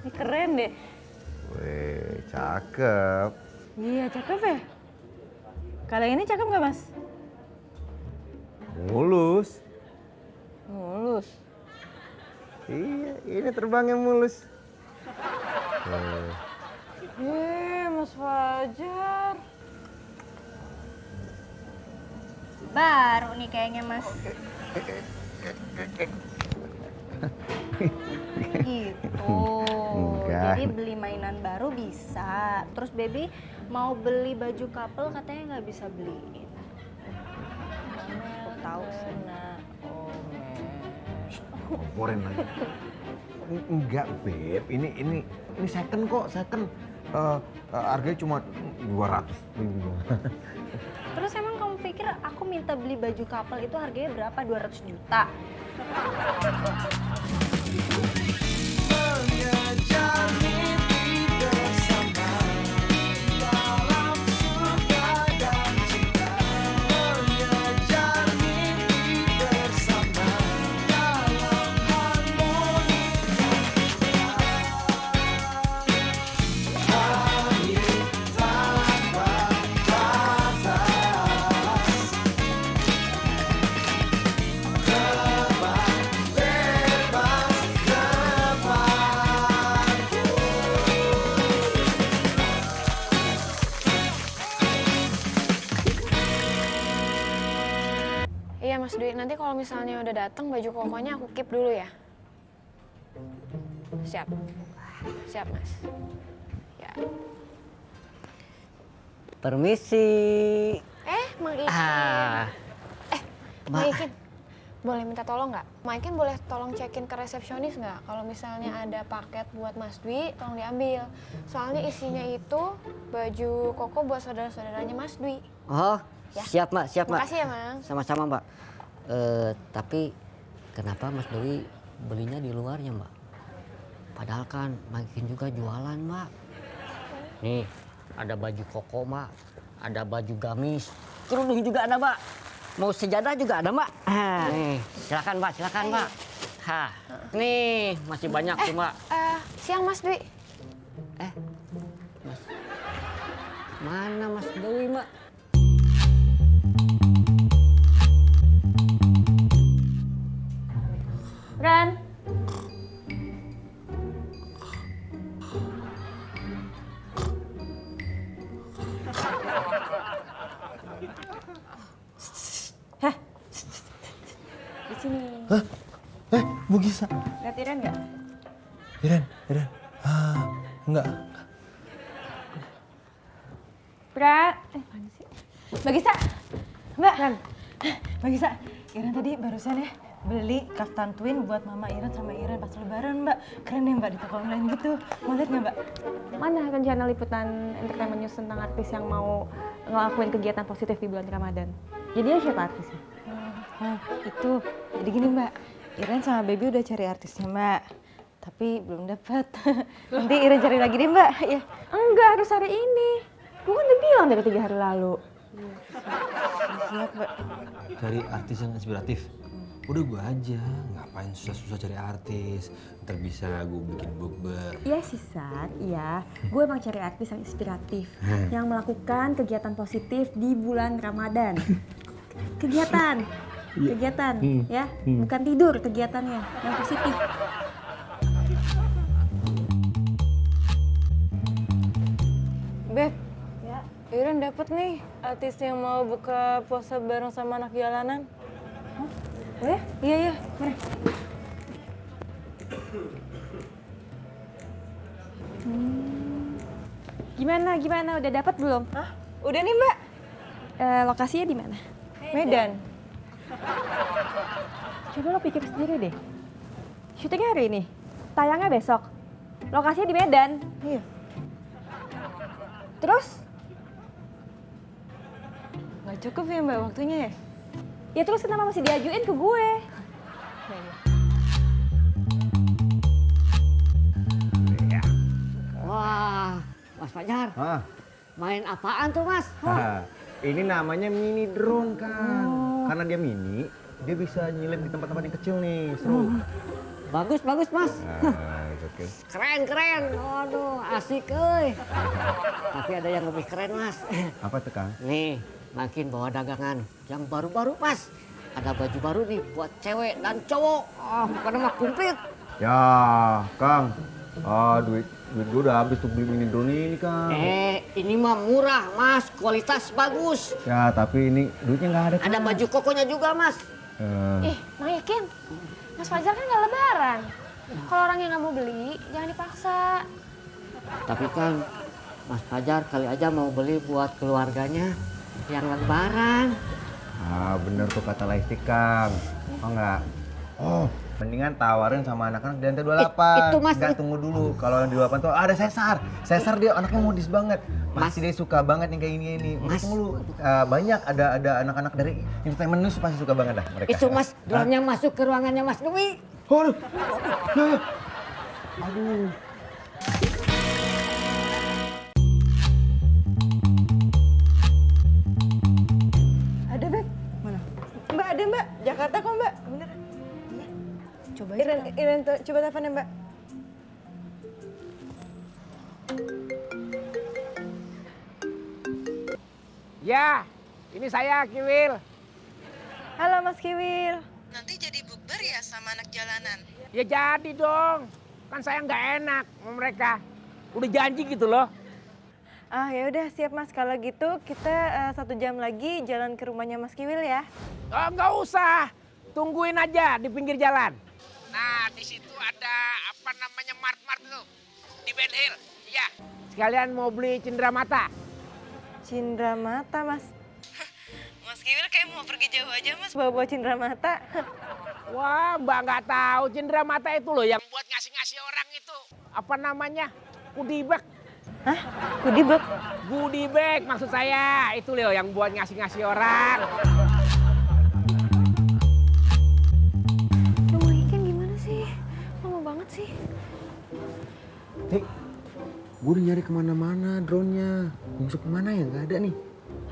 Ini keren deh. Wih, cakep. Iya, cakep ya? Kalau ini cakep nggak, Mas? Mulus. Mulus. Iya, ini terbangnya mulus. Mas Fajar. Baru nih kayaknya, Mas. Gitu. Enggak. Jadi beli mainan baru bisa. Terus Baby mau beli baju couple katanya nggak bisa beliin. Aku tahu sih. Komporin lagi. Enggak, Beb. Ini second kok, second. Harganya cuma 200.000. Terus emang kamu pikir aku minta beli baju couple itu harganya berapa? 200 juta? Iya Mas Dwi, nanti kalau misalnya udah datang baju kokonya aku keep dulu ya. Siap. Siap Mas. Ya. Permisi. Mang Ikin. Mang Ikin, boleh minta tolong nggak? Mang Ikin boleh tolong cekin ke resepsionis nggak? Kalau misalnya ada paket buat Mas Dwi, tolong diambil. Soalnya isinya itu baju koko buat saudara-saudaranya Mas Dwi. Oh, Ya. siap Mbak, siap Mbak. Makasih ya Mang. Sama-sama Mbak. Tapi kenapa Mas Dewi belinya di luarnya Mbak? Padahal kan makin juga jualan Mbak. Nih, ada baju koko Mbak, ada baju gamis, kerudung juga ada Mbak. Mau sejadah juga ada Mbak. Nih, silakan Mbak, silakan Mbak. Nih masih banyak tuh Mbak. Siang Mas Dwi. Mas, mana Mas Dewi Mbak? Ran. Hah? Di sini. Bu Gisa. Lihat Iren nggak? Iren. Enggak. Mana sih? Mbak Gisa. Mbak. Ran. Mbak Gisa. Iren tadi barusan ya beli kaftan twin buat Mama Iren sama Iren pas lebaran, Mbak. Keren ya, Mbak, di toko online gitu. Mau lihat nggak, Mbak? Mana rencana liputan entertainment news tentang artis yang mau ngelakuin kegiatan positif di bulan Ramadan? Jadinya siapa artisnya? Itu. Jadi gini, Mbak. Iren sama Baby udah cari artisnya, Mbak. Tapi belum dapat. Nanti Iren cari lagi deh, Mbak. Ya. Enggak, harus hari ini. Gue kan udah bilang dari 3 hari lalu. Siap, Mbak. Cari artis yang inspiratif. Udah gue aja, ngapain susah-susah cari artis. Ntar bisa gue bikin bukber. Iya sih, Sar. Iya. Gue emang cari artis yang inspiratif. Yang melakukan kegiatan positif di bulan Ramadan. Kegiatan. Kegiatan, ya. Bukan tidur kegiatannya. Yang positif. Beb. Ya. Iren dapet nih artis yang mau buka puasa bareng sama anak jalanan. Boleh? Iya. Mari. Gimana? Udah dapat belum? Hah? Udah nih, Mbak. Lokasinya di mana? Medan. Coba lo pikir sendiri deh. Syutingnya hari ini, tayangnya besok. Lokasinya di Medan. Iya. Terus? Nggak cukup ya, Mbak, waktunya ya? Ya terus kenapa masih diajuin ke gue? Wah, Mas Fajar. Hah? Main apaan tuh Mas? Ini namanya mini drone, Kang. Karena dia mini, dia bisa nyelip di tempat-tempat yang kecil nih. Seru. Bagus Mas. Nah, itu Oke. Keren. Waduh, asik euy. Tapi ada yang lebih keren, Mas. Apa tuh, Kang? Nih, makin bawa dagangan yang baru-baru, Mas. Ada baju baru nih buat cewek dan cowok. Oh, bukan mah komplit. Ya, Kang. Duit gue udah habis tuh beli mini drone ini, Kang. Ini mah murah, Mas. Kualitas bagus. Ya, tapi ini duitnya nggak ada, Kang. Ada baju kokonya juga, Mas. Ih, Mang Yakin, Mas Fajar kan nggak lebaran. Kalau orang yang nggak mau beli, jangan dipaksa. Tapi kan Mas Fajar kali aja mau beli buat keluarganya yang lebaran. Bener tuh kata Lesti, Kang. Oh enggak? Oh, mendingan tawarin sama anak-anak di lantai 28. Itu, Mas. Enggak, tunggu dulu. Kalau yang di 28 tuh ada Cesar. Cesar dia anaknya modis banget. Pasti dia suka banget nih kayak ini. Mas. Tunggu dulu. Banyak ada anak-anak dari Entertainment News pasti suka banget dah mereka. Itu, Mas, drone-nya masuk ke ruangannya Mas Dwi. Aduh. Ya. Aduh. Ada, Beb. Mana? Mbak, ada, Mbak. Jakarta kok, Mbak. Bener. Iya. Coba Iren, coba teleponnya, Mbak. Ya, ini saya Kiwil. Halo, Mas Kiwil. Nanti jadi bukber ya sama anak jalanan? Ya jadi dong, kan saya nggak enak sama mereka. Udah janji gitu loh. Ya udah siap, Mas. Kalau gitu kita 1 jam lagi jalan ke rumahnya Mas Kiwil ya. Oh, nggak usah, tungguin aja di pinggir jalan. Nah, di situ ada apa namanya mart-mart tuh di Ben Hill. Iya. Sekalian mau beli cendramata. Cindramata, Mas. Mas Kiwil kayak mau pergi jauh aja, Mas. Bawa-bawa cindramata. Wah, Mbak nggak tahu cendramata itu loh yang buat ngasih-ngasih orang itu. Apa namanya? Goodie bag. Hah? Kudibek? Goodie bag maksud saya. Itu loh yang buat ngasih-ngasih orang. Aduh, Mang Yakin gimana sih? Lama banget sih. Gue udah nyari kemana-mana drone-nya. Masuk kemana ya? Nggak ada nih.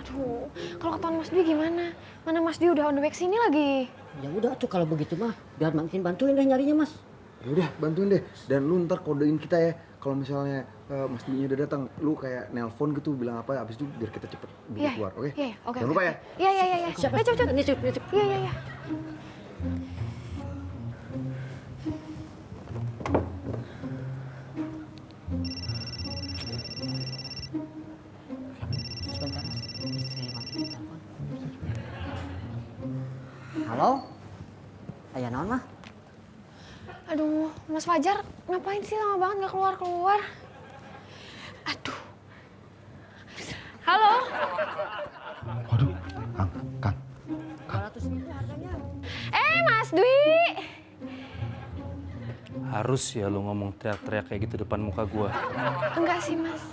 Aduh, kalau ketahuan Mas Dwi gimana? Mana Mas Dwi udah on the way kesini lagi. Ya udah tuh kalau begitu mah biar makin bantuin deh nyarinya, Mas. Ya udah, bantuin deh. Dan lu ntar kodein kita ya. Kalau misalnya Mas Dwi udah datang, lu kayak nelpon gitu bilang apa, abis itu biar kita cepet buru Iya, keluar, oke? Iya, oke. Jangan lupa ya. Iya. Siapa? Ayo cepet. Ini cepet. Iya. Sebentar, Mas. Saya matiin telepon. Halo? Aya naon mah? Aduh, Mas Fajar ngapain sih lama banget nggak keluar? Aduh. Halo? Waduh, Kang. 200.000 harganya. Mas Dwi. Harus ya lu ngomong teriak-teriak kayak gitu depan muka gua. Enggak sih, Mas.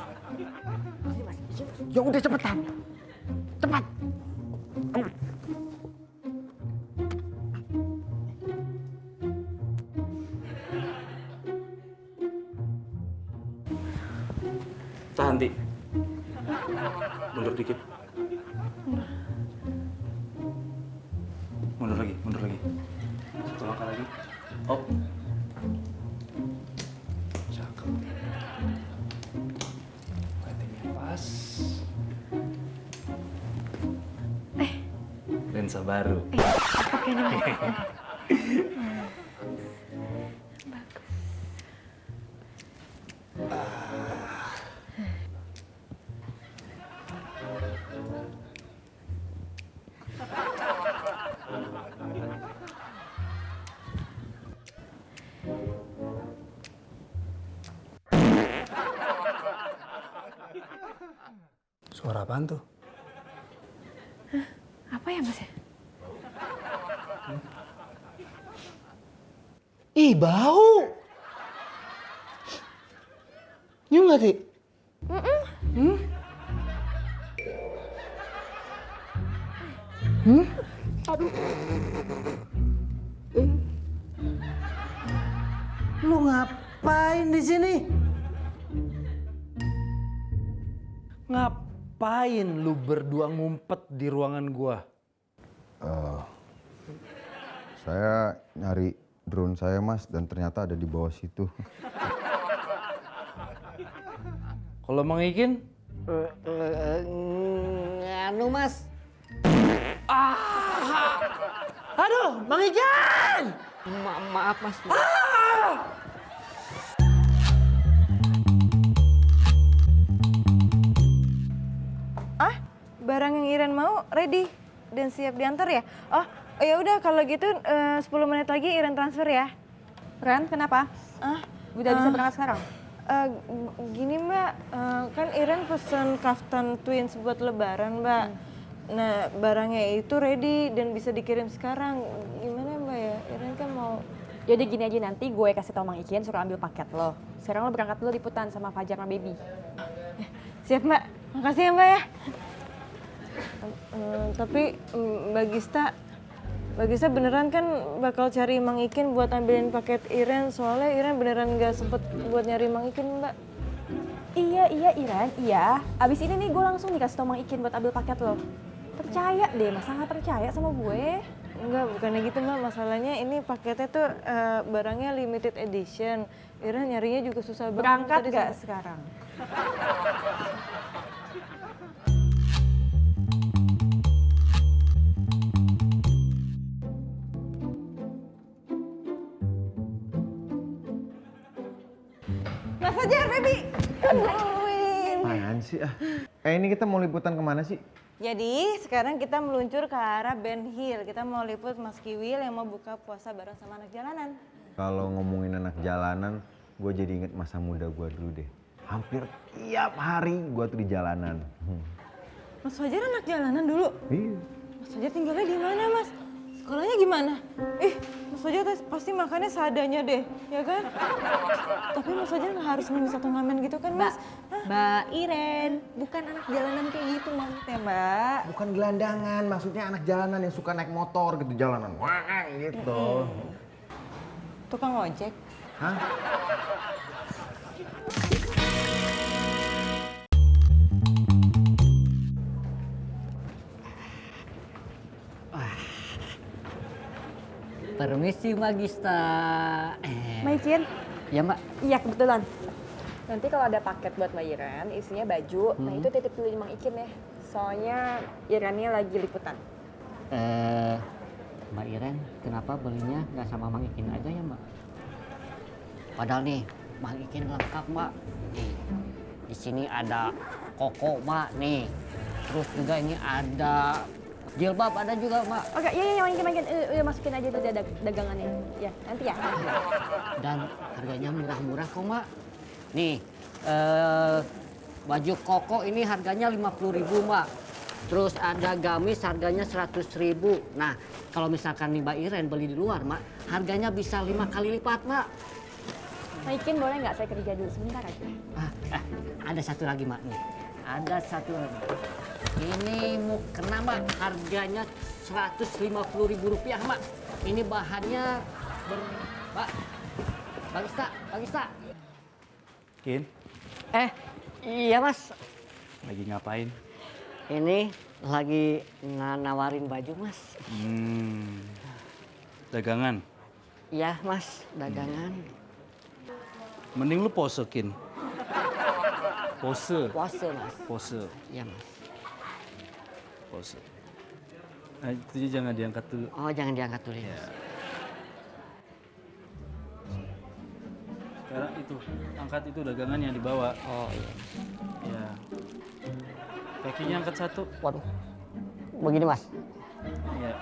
Ya udah cepetan. Cepat. Tahan, Ti. Mundur dikit. Mundur lagi. Satu langkah lagi. Hop. Cakep. Lightingnya pas. Lensa baru. Oke nih, Mas. Suara apaan tuh? Apa ya, Mas ya? Ih, bau. Nyium nggak, Ti? Lu ngapain di sini? Ngapain lu berdua ngumpet di ruangan gua? Saya nyari drone saya, Mas, dan ternyata ada di bawah situ. Kalau Mang Ikin? Anu mas. Aduh, Mang Ikin! Maaf mas. Barang yang Iren mau ready dan siap diantar ya? Oh, ya udah kalau gitu 10 menit lagi Iren transfer ya. Ren, kenapa? Udah bisa berangkat sekarang? Gini Mbak, kan Iren pesen kaftan twins buat lebaran Mbak. Nah barangnya itu ready dan bisa dikirim sekarang. Gimana Mbak ya? Iren kan mau... Jadi gini aja, nanti gue kasih tau Mang Ikin suruh ambil paket lo. Sekarang lo berangkat dulu liputan sama Fajar sama Baby. Siap Mbak, makasih ya Mbak ya. Tapi Mbak Gista beneran kan bakal cari Mang Ikin buat ambilin paket Iren, soalnya Iren beneran gak sempet buat nyari Mang Ikin Mbak. Iya Iren, iya. Abis ini nih gue langsung dikasih tau Mang Ikin buat ambil paket lo. Percaya deh, masa nggak percaya sama gue? Enggak, bukannya gitu Mbak, masalahnya ini paketnya tuh barangnya limited edition. Iren nyarinya juga susah banget. Berangkat Tadi gak sekarang? Mas Fajar, Baby! Apaan sih ah? Ini kita mau liputan kemana sih? Jadi sekarang kita meluncur ke arah Ben Hill. Kita mau liput Mas Kiwil yang mau buka puasa bareng sama anak jalanan. Kalau ngomongin anak jalanan, gue jadi inget masa muda gue dulu deh. Hampir tiap hari gue tuh di jalanan. Mas Fajar anak jalanan dulu? Iya. Mas Fajar tinggalnya di mana Mas? Sekolahnya gimana? Mas Fajar pasti makannya seadanya deh, ya kan? Tapi Mas Fajar nggak harus minum satu ngamen gitu kan Mas? Mbak Iren, bukan anak jalanan kayak gitu maksudnya Mbak. Bukan gelandangan, maksudnya anak jalanan yang suka naik motor gitu, jalanan. Wah gitu. Tukang ojek? Hah? Permisi Magista. Mang Ikin? Ya Mbak. Iya kebetulan. Nanti kalau ada paket buat Mbak Iren, isinya baju, nah itu titip dulu Mang Ikin ya. Soalnya Irennya lagi liputan. Mbak Iren, kenapa belinya nggak sama Mang Ikin aja ya Mbak? Padahal nih, Mang Ikin lengkap Mbak. Nih, di sini ada koko Mbak nih. Terus juga ini ada jilbab ada juga Mbak. Oke, iya Mang Ikin, masukin aja tuh dagangannya. Ya, nanti ya. Dan harganya murah-murah kok Mbak. Nih, baju koko ini harganya 50.000 Mbak. Terus ada gamis harganya 100.000. Nah, kalau misalkan nih Mbak Iren beli di luar Mbak, harganya bisa 5 kali lipat Mbak. Mang Ikin boleh nggak saya kerja dulu sebentar aja? Ada satu lagi Mbak nih. Ada satu lagi. Ini mukena Mbak, harganya 150.000 rupiah Mbak. Ini bahannya Mbak. Bagista. Kin, Iya Mas. lagi ngapain? Ini lagi nawarin baju Mas. Dagangan? Iya Mas, dagangan. Mending lu pose, Kin. Pose. Pose Mas. Pose. Iya Mas. Pose. Nah, itu jangan diangkat dulu. Oh jangan diangkat dulu ya. Sekarang itu, angkat itu dagangan yang dibawa. Oh iya. Ya. Kakinya angkat satu. Waduh. Begini Mas. Ya.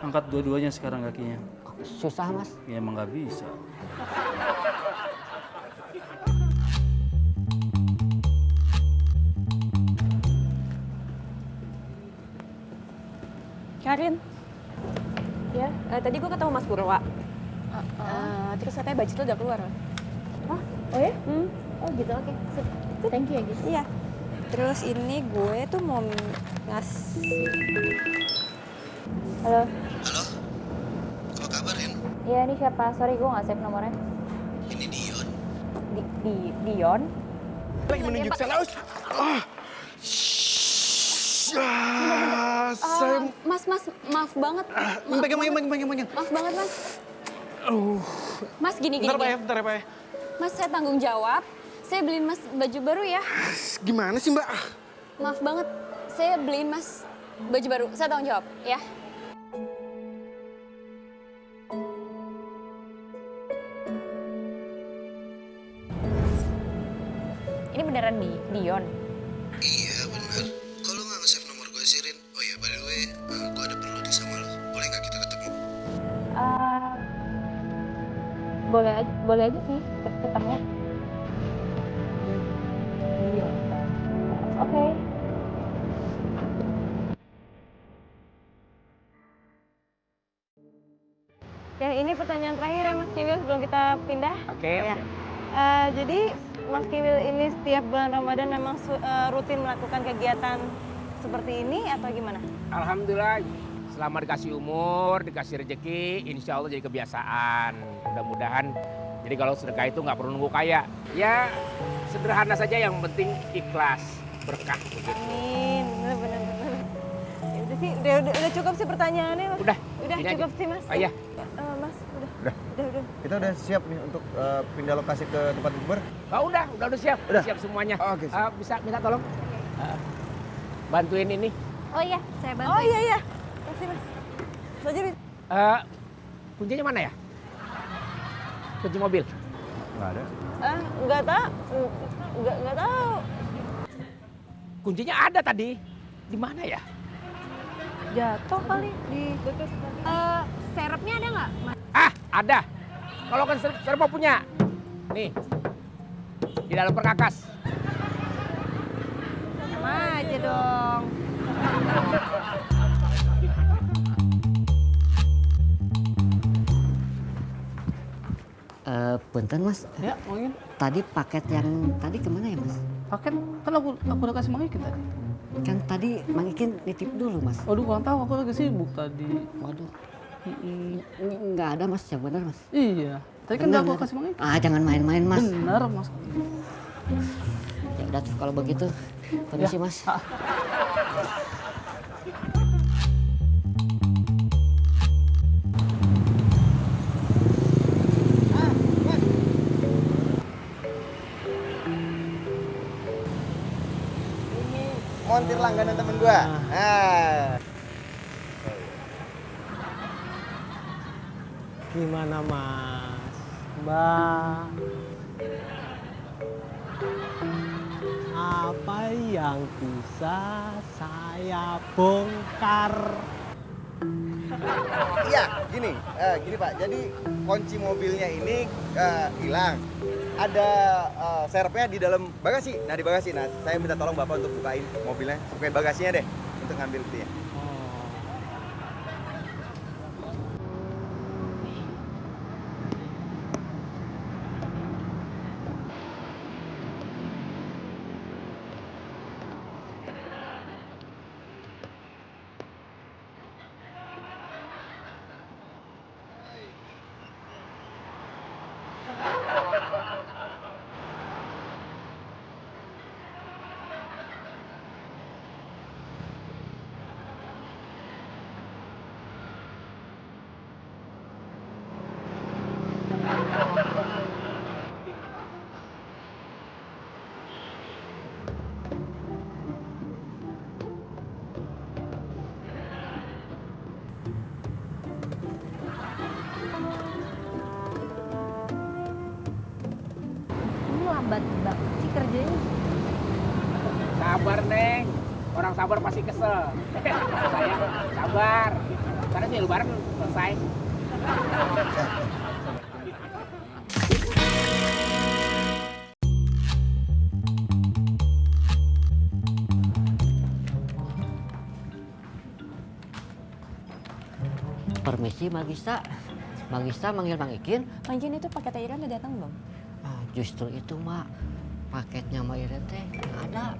Angkat dua-duanya sekarang kakinya. Susah Mas. Ya emang nggak bisa. Karin. Ya, tadi gue ketemu Mas Purwa. Terus katanya baju tuh udah keluar. Oh ya? Oh gitu, oke. Thank you ya guys. Iya. Terus ini gue tuh mau ngasih. Halo. Halo, apa kabar Ren? Iya ini siapa? Sorry gue nggak save nomornya. Ini Dion. Dion? Lagi menunjuk sana. Mas, maaf banget. Pegang. Maaf banget Mas. Mas gini. Bentar ya Pak ya. Mas saya tanggung jawab. saya beliin Mas baju baru ya. Gimana sih Mbak? Maaf banget, saya beliin Mas baju baru. Saya tanggung jawab ya. Ini beneran Dion? Iya benar. Kalau nggak nge-save nomor gue sih Rin. Oh ya by the way, gue ada perlu di sama lo. Boleh nggak kita ketemu? Boleh aja sih ketemu. Iya. Oke. Ya ini pertanyaan terakhir ya Mas Kiwil sebelum kita pindah. Oke. Ya. Jadi Mas Kiwil ini setiap bulan Ramadan memang rutin melakukan kegiatan seperti ini atau gimana? Alhamdulillah, selama dikasih umur, dikasih rezeki, insya Allah jadi kebiasaan. Mudah-mudahan, jadi kalau sedekah itu nggak perlu nunggu kaya. Ya sederhana saja, yang penting ikhlas, berkah. Begitu. Amin, bener. Ya udah sih, udah cukup sih pertanyaannya Mas. Udah cukup aja. sih Mas. Oh iya. Mas, udah. Kita udah siap nih untuk pindah lokasi ke tempat bukber. Oh, udah siap. Udah? Siap semuanya. Oh, oke, siap. Bisa minta tolong bantuin ini. Oh iya, saya bantu. Oh iya. Makasih Mas. Aja Bis. Kuncinya mana ya? Kunci mobil. Nggak ada. Nggak tahu. Kuncinya ada tadi. Di mana ya? Jatuh kali di dekat. Serepnya ada nggak? Ada. Kalau kan serba punya. Nih. Di dalam perkakas. Sama aja dong. Punten Mas. Ya, mungkin. Tadi paket yang tadi kemana ya Mas? Paket kan aku udah kasih Mang Ikin tadi. Kan tadi Mang Ikin nitip dulu Mas. Waduh, kurang tahu, aku lagi sibuk tadi. Waduh. Nggak ada Mas, yang benar Mas. Iya. Tadi kan udah aku kasih Mang Ikin. Jangan main-main Mas. Benar Mas. Ya udah tuh kalau begitu. Permisi Ya. Mas. Montir langganan temen gua. Gimana Mas? Mbak? Apa yang bisa saya bongkar? Iya, gini Pak. Jadi kunci mobilnya ini hilang. Ada serepnya di dalam bagasi. Nah di bagasi. Nah saya minta tolong Bapak untuk bukain mobilnya, bukain bagasinya deh untuk ngambil itu ya. Ini lambat banget sih kerjanya. Sabar Neng, orang sabar pasti kesel. Sayang, sabar. Karena sih lebaran selesai. Permisi Magista. Magista manggil Mang Ikin. Mang Ikin itu paket Iren udah datang belum? Justru itu Mak. Paketnya Mak Iren teh nggak ada.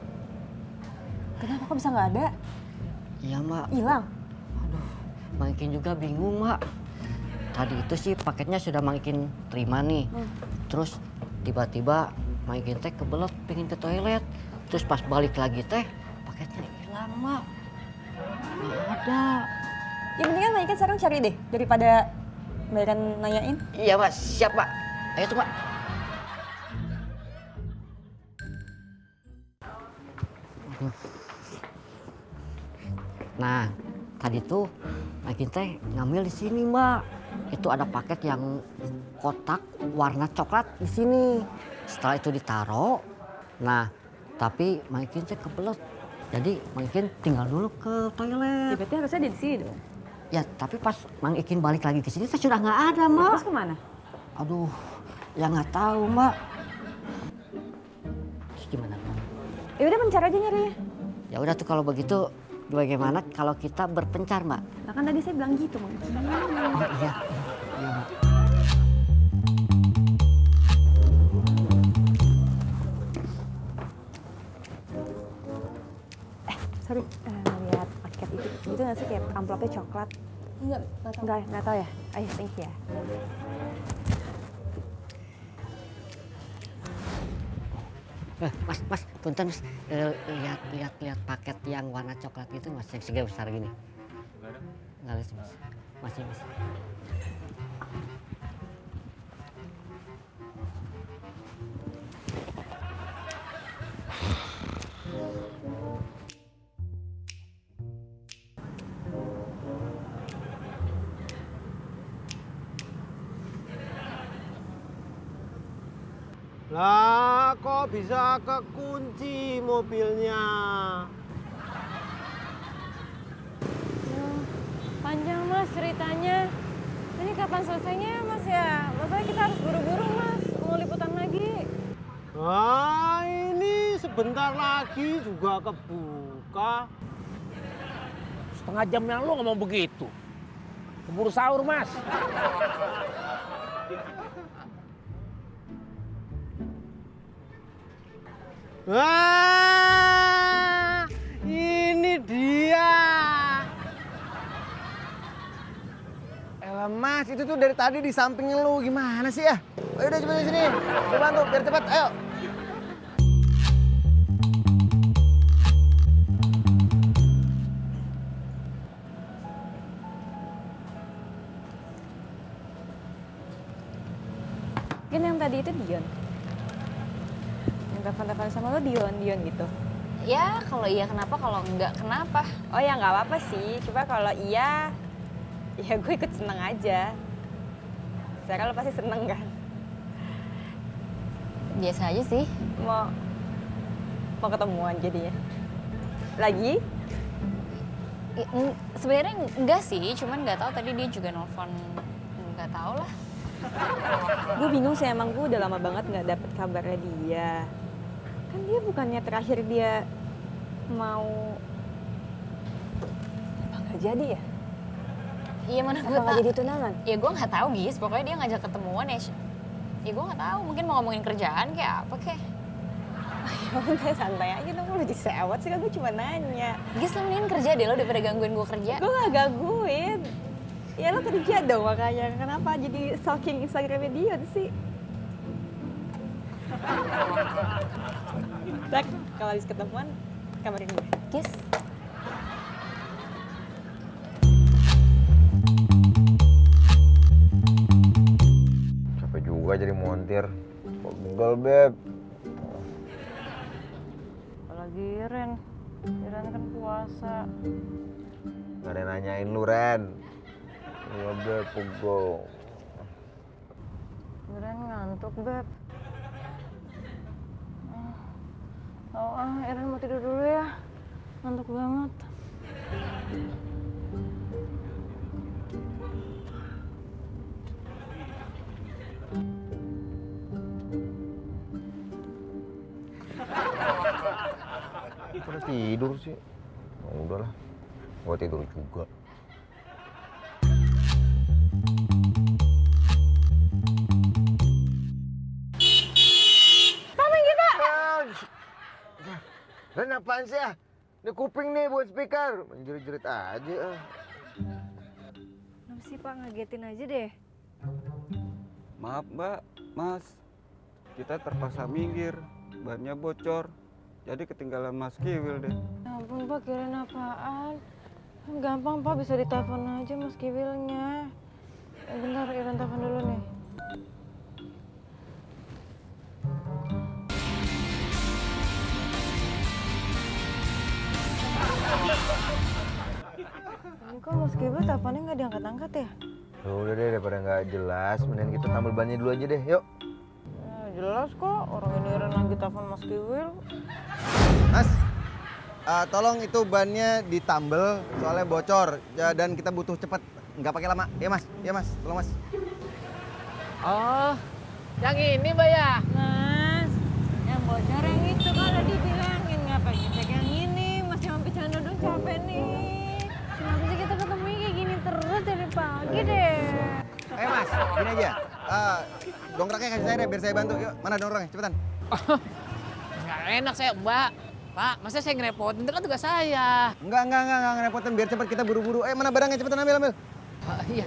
Kenapa kok bisa nggak ada? Iya Mak. Hilang? Aduh, Mang Ikin juga bingung Mak. Tadi itu sih paketnya sudah Mang Ikin terima nih. Terus tiba-tiba Mang Ikin teh kebelet pengen ke toilet. Terus pas balik lagi teh paketnya hilang Mak. Nggak ada. Ya mendingan Mang Ikin sekarang cari deh daripada Mbak Iren nanyain. Iya Pak, siap Pak. Ayo tuh Pak. Nah, tadi tuh Makin teh ngambil di sini, Mbak. Itu ada paket yang kotak warna coklat di sini. Setelah itu ditaro, nah tapi Makin teh kebelet. Jadi Makin tinggal dulu ke toilet. Ya, berarti harusnya di sini dong. Ya, tapi pas Mang Ikin balik lagi ke sini, saya sudah nggak ada, Mbak. Terus kemana? Aduh, ya nggak tahu, Mbak. Terus gimana, Mbak? Ya udah mencari aja nyarinya. Ya udah tuh kalau begitu, bagaimana kalau kita berpencar, Mbak? Nah, kan tadi saya bilang gitu, Mang. Oh iya, iya, Mbak. Sorry, lihat paket itu nggak sih kayak amplopnya coklat? Nggak tahu ya. Ayo, thank you ya. Mas, punten Mas, lihat paket yang warna coklat itu Mas, yang segede besar gini. Nggak ada sih Mas, masih Mas. Lah, kok bisa kekunci mobilnya? Panjang Mas ceritanya. Ini kapan selesainya Mas ya? Maksudnya kita harus buru-buru Mas, mau liputan lagi. Wah, ini sebentar lagi juga kebuka. Setengah jam yang lu ngomong begitu. Keburu sahur, Mas. Wah, ini dia. Elah Mas, itu tuh dari tadi di samping lu. Gimana sih ya? Ayo udah coba sini. Gue bantu biar cepet. Ayo. Kan yang tadi itu Dion. Yang telepon-telepon sama lo Dion gitu. Ya, kalau iya kenapa, kalau enggak kenapa? Oh ya nggak apa-apa sih. Coba kalau iya, ya gue ikut seneng aja. Sekarang lo pasti seneng kan? Biasa aja sih. Mau ketemuan jadinya. Lagi? Sebenarnya enggak sih, cuman nggak tahu tadi dia juga nelfon, nggak tahu lah. Gue bingung sih, emang gue udah lama banget nggak dapet kabarnya dia. Kan dia bukannya terakhir dia mau apa nggak jadi ya? Iya mana gue nggak jadi tunangan? Ya gue nggak tahu Gis, pokoknya dia ngajak ketemuan ya. Ya gue nggak tahu, mungkin mau ngomongin kerjaan kayak apa kayak. Ya udah santai aja dong, lu disewot sih kan gue cuma nanya. Gis, lo mendingan kerja deh lo daripada gangguin gue kerja. Gue nggak gangguin. Ya lo kerja dong makanya, kenapa jadi stalking Instagramnya Dion sih? Tak, kalau habis ketemuan, kabarin gue. Gis. Capek juga jadi montir. Pegel, Beb. Apalagi Ren kan puasa. Gak ada yang nanyain lu, Ren. Iya, Beb, pegel. Ren ngantuk, Beb. Ren mau tidur dulu ya. Ngantuk banget. Udah tidur sih. Oh, udahlah. Gua tidur juga. Ren, apaan sih ya? Ini kuping nih buat speaker. Menjerit-jerit aja. Kenapa sih Pak, ngagetin aja deh. Maaf Mbak, Mas. Kita terpaksa minggir. Bannya bocor. Jadi ketinggalan Mas Kiwil deh. Ya ampun Pak, kirain apaan? Gampang Pak, bisa ditelepon aja Mas Kiwilnya. Bentar, Iren telepon dulu nih. Ini kok Mas Gibran teleponnya nggak diangkat-angkat ya? Udah deh, daripada nggak jelas, mending kita tambal bannya dulu aja deh, yuk. Jelas kok, orang ini Iren lagi telepon Mas Kiwil. Mas, tolong itu bannya ditambel soalnya bocor dan kita butuh cepet, nggak pakai lama. Ya mas, tolong mas. Oh, yang ini Mbak ya? Mas, yang bocor yang itu kan udah dibilangin ngapain ngecek yang ini. Mas cuma bercanda dong, capek nih. Kenapa sih kita ketemunya kayak gini terus dari pagi deh? Mas, gini aja. Dongkraknya kasih saya deh, biar saya bantu. Yuk, mana dongkraknya? Cepetan. Nggak enak saya Mbak. Pak, masa saya ngerepotin? Itu kan tugas saya. Enggak ngerepotin. Biar cepet kita buru-buru. Mana barangnya? Cepetan ambil. Iya.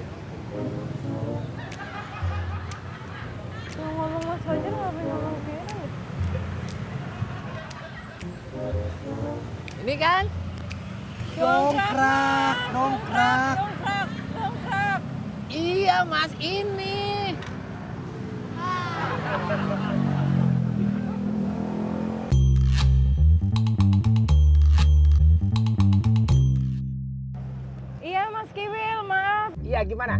Ngomong Mas Fajar ngapain ngomong Kiran ya? Ini kan? Dongkrak. Iya Mas, ini. Iya Mas Kiwil, maaf. Iya, gimana?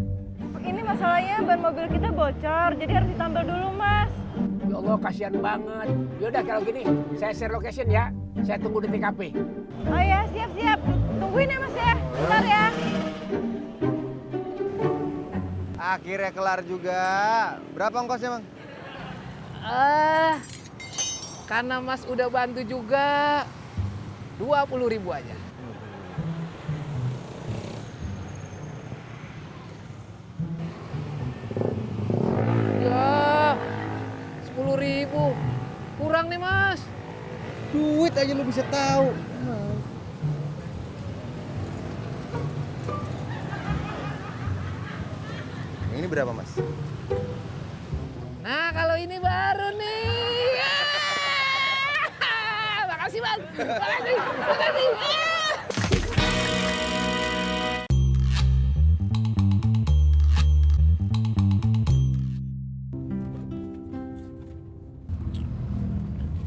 Ini masalahnya ban mobil kita bocor, jadi harus ditambal dulu Mas. Ya Allah, kasihan banget. Yaudah kalau gini, saya share location ya. Saya tunggu di TKP. Oh ya, siap. Tungguin ya Mas ya. Bentar ya. Akhirnya kelar juga. Berapa ongkosnya, Bang? Karena Mas udah bantu juga, 20.000 aja. Ya, 10.000. Kurang nih Mas. Duit aja lu bisa tahu. Ini berapa, Mas? Nah, kalau ini baru nih. Makasih, Mas. Makasih.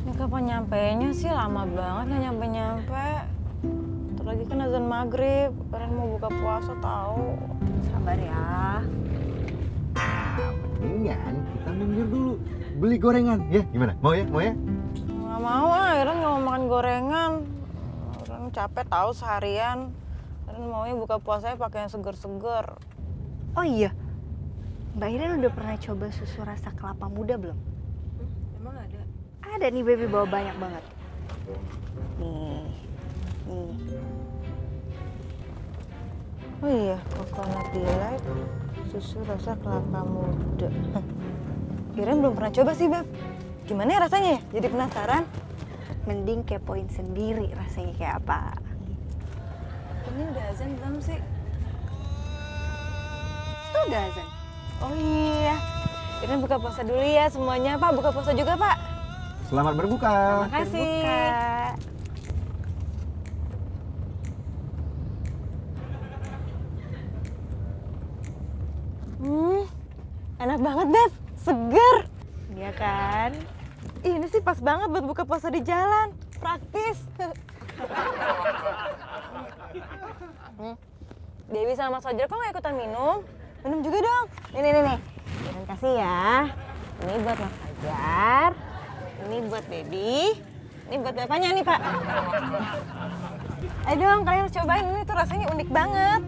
Ini kapan nyampainya sih? Lama banget nggak nyampe-nyampe. Ntar lagi kan azan maghrib, Iren mau buka puasa tahu. Sabar ya. Mendingan kita minggir dulu. Beli gorengan, ya? Gimana? Mau ya? Nggak mau Iren nggak mau makan gorengan. Iren capek tahu seharian. Iren maunya buka puasanya pakai yang seger-seger. Oh iya, Mbak Iren udah pernah coba susu rasa kelapa muda belum? Emang ada? Ada nih baby, bawa banyak banget. Nih. Oh iya, coconut delight, susu rasa kelapa muda. Iren belum pernah coba sih, Beb. Gimana ya rasanya ya? Jadi penasaran. Mending kepoin sendiri rasanya kayak apa. Ini udah azan belum sih? Itu udah azan. Oh iya. Iren buka puasa dulu ya semuanya, Pak. Buka puasa juga, Pak. Selamat berbuka. Terima kasih. Enak banget, Beb. Seger. Iya kan? Ih, ini sih pas banget buat buka puasa di jalan. Praktis. Dewi sama Mas Fajar kok nggak ikutan minum? Minum juga dong. Nih. Iren kasih ya. Ini buat Mas Fajar. Ini buat Baby. Ini buat bapaknya nih, Pak. Ayo dong, kalian harus cobain. Ini tuh rasanya unik banget.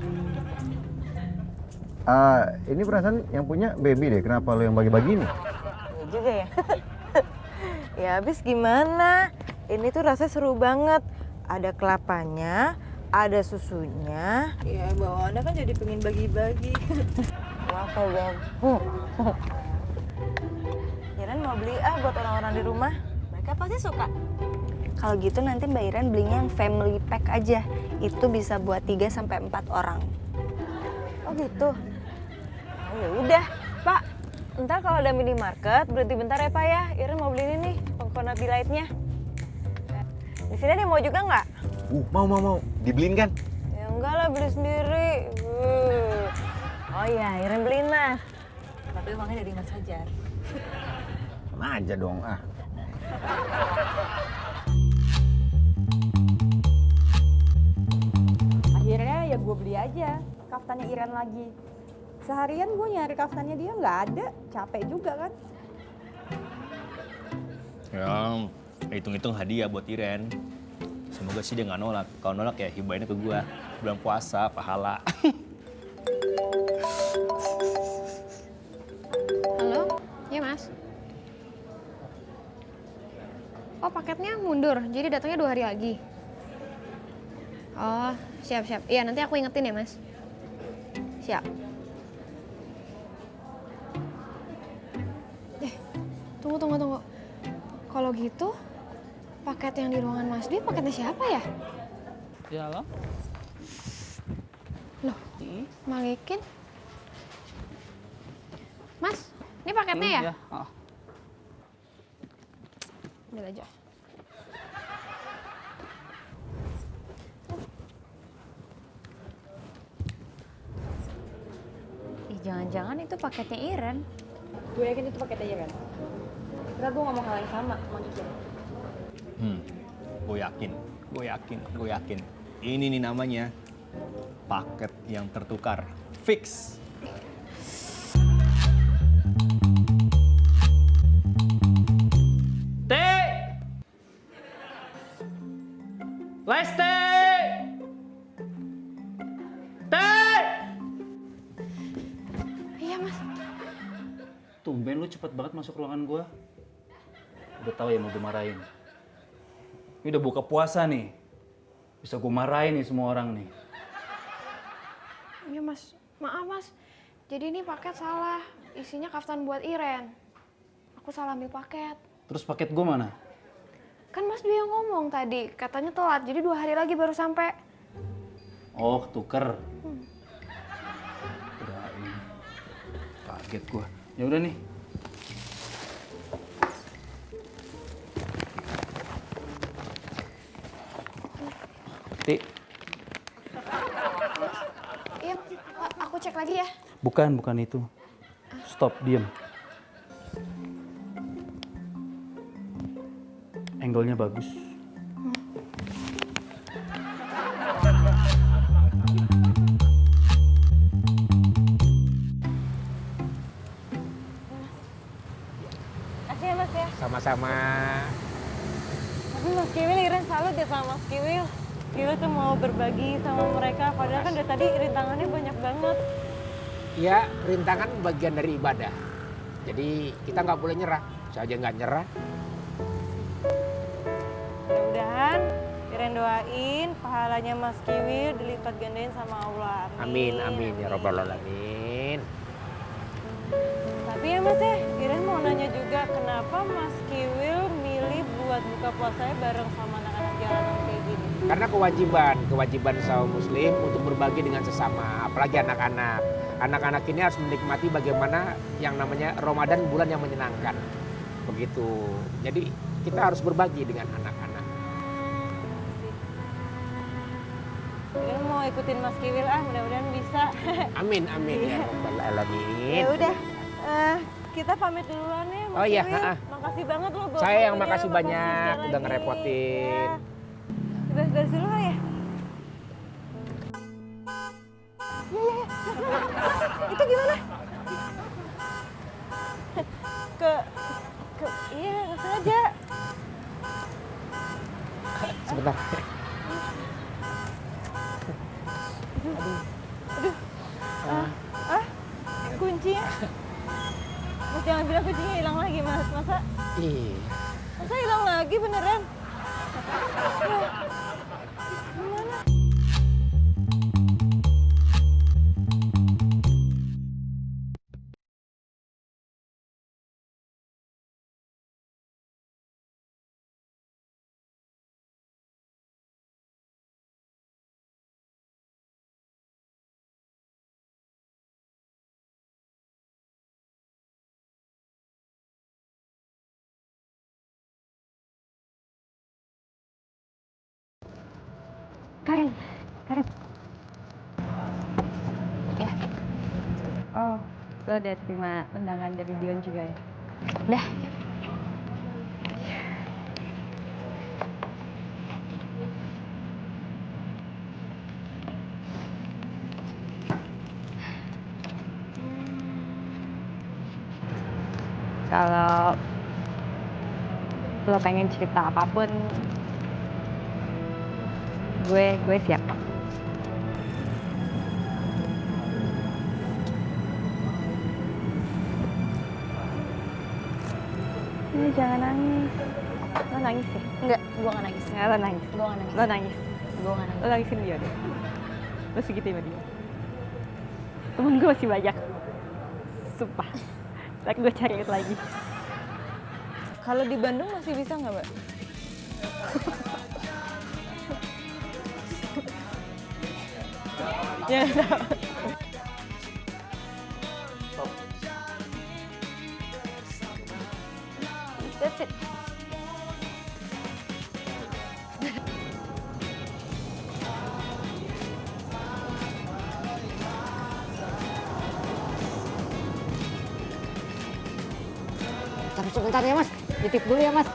Ini perasaan yang punya Baby deh. Kenapa lo yang bagi-bagi nih? Iya juga ya. Ya habis gimana? Ini tuh rasanya seru banget. Ada kelapanya, ada susunya. Ya bawaannya kan jadi pengen bagi-bagi. Waffle dong. Iren mau beli buat orang-orang di rumah. Mereka pasti suka. Kalau gitu nanti Mbak Iren belinya yang family pack aja. Itu bisa buat 3-4 orang. Oh gitu. Oh ya udah, Pak. Ntar kalau ada minimarket berhenti bentar ya Pak ya. Iren mau beli ini nih, coconut delight-nya. Di sini ada yang mau juga nggak? Mau. Dibeliin kan? Ya enggak lah, beli sendiri. Oh iya, Iren beliin Mas. Tapi uangnya dari Mas Fajar. Sama aja dong, gue beli aja kaftannya Iren lagi. Seharian gue nyari kaftannya dia nggak ada, capek juga kan. Ya, hitung-hitung hadiah buat Iren. Semoga sih dia nggak nolak. Kalau nolak ya hibahinnya ke gue. Bulan puasa, pahala. Halo? Iya, Mas. Oh, paketnya mundur. Jadi datangnya 2 hari lagi. Oh, siap-siap. Iya, nanti aku ingetin ya, Mas. Siap. Tunggu. Kalau gitu, paket yang di ruangan Mas Dwi paketnya siapa ya? Ya lo? Loh, Malikin. Mas, ini paketnya ya? Ya. Oh. Ambil aja. Ih, jangan-jangan itu paketnya Iren. Gue yakin itu paketnya Iren. Karena gue ngomong hal yang sama sama Nikin. Gue yakin. Ini nih namanya paket yang tertukar. Fix. Lesti! Iya, Mas. Tumben lu cepet banget masuk ruangan gua. Udah tahu ya mau gue marahin. Ini udah buka puasa nih. Bisa gue marahin nih semua orang nih. Iya, Mas. Maaf, Mas. Jadi ini paket salah. Isinya kaftan buat Iren. Aku salah ambil paket. Terus paket gue mana? Kan Mas Dwi yang ngomong tadi, katanya telat. Jadi 2 hari lagi baru sampai. Oh, ketuker. Kirain. Kaget gua. Ya udah nih. Ti, Iya, aku cek lagi ya. bukan itu. Stop, diam. Angle-nya bagus. Makasih ya Mas ya. Sama-sama. Tapi Mas Kiwil, Iren salut ya sama Mas Kiwil. Kiwil tuh mau berbagi sama mereka, padahal kan dari tadi rintangannya banyak banget. Ya, rintangan bagian dari ibadah. Jadi kita nggak boleh nyerah. Saya aja nggak nyerah. Mudah-mudahan Iren doain pahalanya Mas Kiwil dilipat gandain sama Allah. Amin, amin ya robbal alamin. Tapi ya Mas ya, Iren mau nanya juga kenapa Mas Kiwil milih buat buka puasanya bareng sama anak-anak jalanan kayak gini? Karena kewajiban sama muslim untuk berbagi dengan sesama, apalagi anak-anak. Anak-anak ini harus menikmati bagaimana yang namanya Ramadan, bulan yang menyenangkan. Begitu. Jadi kita harus berbagi dengan anak-anak. Iren mau ikutin Mas Kiwil mudah-mudahan bisa. Amin, amin ya robbal alamin. Ya udah, kita pamit duluan ya Mas Oh iya, Kiwil. Makasih banget loh buat Saya yang waktunya, makasih banyak sekali udah lagi. ngerepotin. Beres-beres dulu lah ya. Iya. Itu gimana? Iya, nggak sengaja. Sebentar. Kuncinya. Mas jangan bilang kuncinya hilang lagi Mas. Masa hilang lagi beneran? Ya. Gimana? Karen. Ya. Oh, lo udah terima undangan dari Dion juga ya? Udah. Kalau lo pengen cerita apapun, gue siap. Ini jangan nangis. Lo nangis ya? Enggak, gua nggak nangis. Ya, lo nangis. Gua nggak nangis. Lo nangis. Gua nggak nangis. Lo nangisin dia deh. Lo segitu sama dia. Temen gue masih banyak. Sumpah. Ntar gue cari lagi. Kalau di Bandung masih bisa nggak, Mbak? Ya, tahu. That's it. Sebentar ya mas, titip dulu ya mas.